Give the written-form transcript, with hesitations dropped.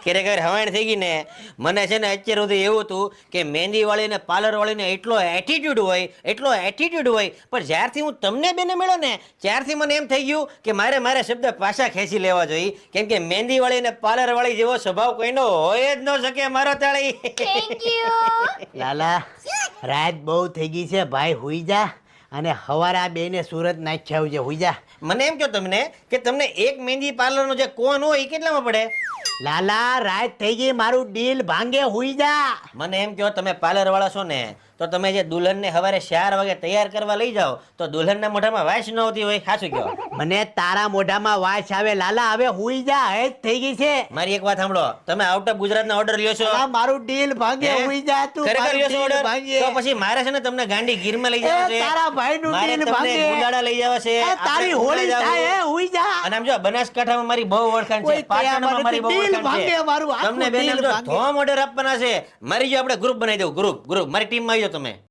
ખરેખર હવાણ થઈ ગઈ ને. મને છે ને અત્યાર સુધી એવું હતું કે મહેંદી વાળી ને પાર્લર વાળીને એટલો એટીટ્યુડ હોય પણ જ્યારથી હું તમને બેને મળ્યો ને ત્યારથી મને એમ થઈ ગયું કે મારે શબ્દ પાછા ખેંચી લેવા જોઈએ, કેમ કે મહેંદી વાળી ને પાર્લર વાળી જેવો સ્વભાવ કોઈનો હોય જ ન શકે મારો તાળી. Thank you. લાલા રાત બહુ થઈ ગઈ છે ભાઈ, હુઈ જા અને હવારે આ બેને સુરત નાખ્યા આવજે, હુઈ જા. મને એમ કહો તમને કે તમને એક મહેંદી પાર્લર નો જે કોન હોય એ કેટલામાં પડે? લાલા રાત થઈ ગઈ, મારું ડીલ ભાંગે, હુઈ જા. મને એમ કહો તમે પાર્લર વાળા છો ને તો તમે જે દુલ્હનને સવારે 4 વાગે તૈયાર કરવા લઈ જાઓ તો દુલ્હનના મોઢામાં વાસ ન આવતી હોય? સાચું કહો. મને તારા મોઢામાં વાસ આવે. લાલા હવે હુઈ જા, હેજ થઈ ગઈ છે. મારી એક વાત સાંભળો, તમે આઉટ ઓફ ગુજરાતના ઓર્ડર લ્યો છો? આ મારું ડીલ ભાંગે, હે? હુઈ જા તું. ખરેખર મારું લ્યો છો deal order? ભાંગે. તો પછી મારે છે ને તમને ગાંડી ગીરમાં લઈ એ જવા છે. તારા ભાઈનું મારે deal તમને ભાંગે. ગુંદાડા લઈ જવા છે. એ તારી આપણે હોળી ગુંદાડા થાય, જવું. હે, હુઈ જા. અને આમ જો બનાસકાંઠામાં મારી બહુ ઓળખાણ છે, કોઈ પાટણમાં કયા મારી બહુ deal ઓળખાણ ભાંગે છે. મારું, આખું તમને બેને deal જો ભાંગે. ધોમ ઓર્ડર આપવાના છે. મારી જો આપણે ગ્રુપ બનાવી દઉં, ગ્રુપ મારી ટીમમાં આવી જાઓ તમે.